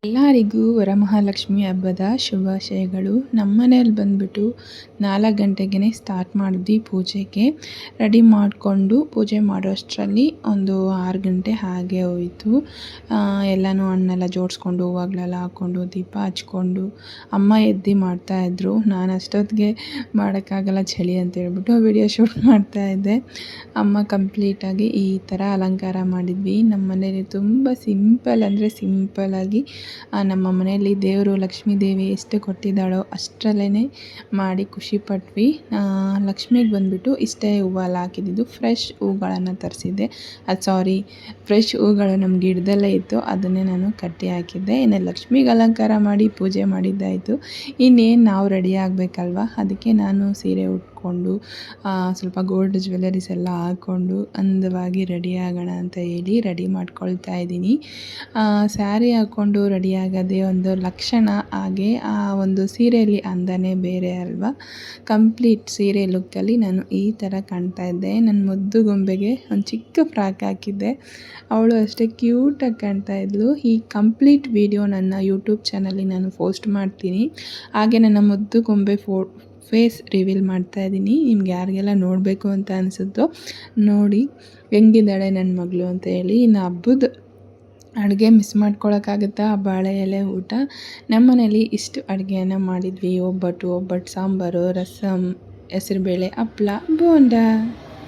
ಎಲ್ಲರಿಗೂ ವರಮಹಾಲಕ್ಷ್ಮಿ ಹಬ್ಬದ ಶುಭಾಶಯಗಳು. ನಮ್ಮ ಮನೇಲಿ ಬಂದುಬಿಟ್ಟು 4 ಗಂಟೆಗೆ ಸ್ಟಾರ್ಟ್ ಮಾಡಿದ್ವಿ ಪೂಜೆಗೆ. ರೆಡಿ ಮಾಡಿಕೊಂಡು ಪೂಜೆ ಮಾಡೋಷ್ಟರಲ್ಲಿ ಒಂದು 6 ಗಂಟೆ ಹಾಗೆ ಹೋಯಿತು. ಎಲ್ಲನೂ ಹಣ್ಣೆಲ್ಲ ಜೋಡಿಸ್ಕೊಂಡು ಹೂವುಗಳೆಲ್ಲ ಹಾಕ್ಕೊಂಡು ದೀಪ ಹಚ್ಕೊಂಡು ಅಮ್ಮ ಎದ್ದು ಮಾಡ್ತಾಯಿದ್ರು. ನಾನು ಅಷ್ಟೊತ್ತಿಗೆ ಮಾಡೋಕ್ಕಾಗಲ್ಲ ಚಳಿ ಅಂತ ಹೇಳ್ಬಿಟ್ಟು ವಿಡಿಯೋ ಶೂಟ್ ಮಾಡ್ತಾಯಿದ್ದೆ. ಅಮ್ಮ ಕಂಪ್ಲೀಟಾಗಿ ಈ ಥರ ಅಲಂಕಾರ ಮಾಡಿದ್ವಿ. ನಮ್ಮ ಮನೇಲಿ ತುಂಬ ಸಿಂಪಲ್ ಅಂದರೆ ಸಿಂಪಲ್ಲಾಗಿ ನಮ್ಮ ಮನೆಯಲ್ಲಿ ದೇವರು ಲಕ್ಷ್ಮೀ ದೇವಿ ಎಷ್ಟು ಕೊಟ್ಟಿದ್ದಾಳೋ ಅಷ್ಟರಲ್ಲೇ ಮಾಡಿ ಖುಷಿಪಟ್ವಿ. ಲಕ್ಷ್ಮಿಗೆ ಬಂದುಬಿಟ್ಟು ಇಷ್ಟೇ ಹೂವೆಲ್ಲ ಹಾಕಿದ್ದು, ಫ್ರೆಶ್ ಹೂಗಳನ್ನು ತರಿಸಿದ್ದೆ. ಫ್ರೆಶ್ ಹೂಗಳು ನಮ್ಮ ಗಿಡದಲ್ಲೇ ಇತ್ತು, ಅದನ್ನೇ ನಾನು ಕಟ್ಟಿ ಹಾಕಿದ್ದೆ. ಇನ್ನು ಲಕ್ಷ್ಮಿಗೆ ಅಲಂಕಾರ ಮಾಡಿ ಪೂಜೆ ಮಾಡಿದ್ದಾಯಿತು. ಇನ್ನೇನು ನಾವು ರೆಡಿ ಆಗಬೇಕಲ್ವ, ಅದಕ್ಕೆ ನಾನು ಸೀರೆ ಉಟ್ಕೊಂಡು ಸ್ವಲ್ಪ ಗೋಲ್ಡ್ ಜ್ಯುವೆಲರೀಸ್ ಎಲ್ಲ ಹಾಕ್ಕೊಂಡು ಅಂದವಾಗಿ ರೆಡಿ ಆಗೋಣ ಅಂತ ಹೇಳಿ ರೆಡಿ ಮಾಡ್ಕೊಳ್ತಾ ಇದ್ದೀನಿ. ಸ್ಯಾರಿ ಹಾಕ್ಕೊಂಡು ರೆಡಿ ಆಗೋದೇ ಒಂದು ಲಕ್ಷಣ. ಹಾಗೆ ಆ ಒಂದು ಸೀರೆಯಲ್ಲಿ ಅಂದನೇ ಬೇರೆ ಅಲ್ವಾ. ಕಂಪ್ಲೀಟ್ ಸೀರೆ ಲುಕ್ಕಲ್ಲಿ ನಾನು ಈ ಥರ ಕಾಣ್ತಾ ಇದ್ದೆ. ನನ್ನ ಮುದ್ದು ಗೊಂಬೆಗೆ ಒಂದು ಚಿಕ್ಕ ಫ್ರಾಕ್ ಹಾಕಿದ್ದೆ, ಅವಳು ಅಷ್ಟೇ ಕ್ಯೂಟಾಗಿ ಕಾಣ್ತಾ ಇದ್ಲು. ಈ ಕಂಪ್ಲೀಟ್ ವಿಡಿಯೋ ನನ್ನ ಯೂಟ್ಯೂಬ್ ಚಾನಲ್ಲಿ ನಾನು ಪೋಸ್ಟ್ ಮಾಡ್ತೀನಿ. ಹಾಗೆ ನನ್ನ ಮುದ್ದು ಗೊಂಬೆ ಫೇಸ್ ರಿವೀಲ್ ಮಾಡ್ತಾ ಇದ್ದೀನಿ. ನಿಮ್ಗೆ ಯಾರಿಗೆಲ್ಲ ನೋಡಬೇಕು ಅಂತ ಅನಿಸುತ್ತೋ ನೋಡಿ ಹೆಂಗಿದ್ದಾಳೆ ನನ್ನ ಮಗಳು ಅಂತ ಹೇಳಿ. ಇನ್ನು ಹಬ್ಬದ ಅಡುಗೆ ಮಿಸ್ ಮಾಡ್ಕೊಳಕ್ಕಾಗುತ್ತಾ? ಬಾಳೆ ಎಲೆ ಊಟ. ನಮ್ಮ ಮನೇಲಿ ಇಷ್ಟು ಅಡುಗೆಯನ್ನು ಮಾಡಿದ್ವಿ. ಒಬ್ಬಟ್ಟು ಸಾಂಬಾರು, ರಸಮ್, ಹೆಸರುಬೇಳೆ, ಹಪ್ಳ, ಬೋಂಡ.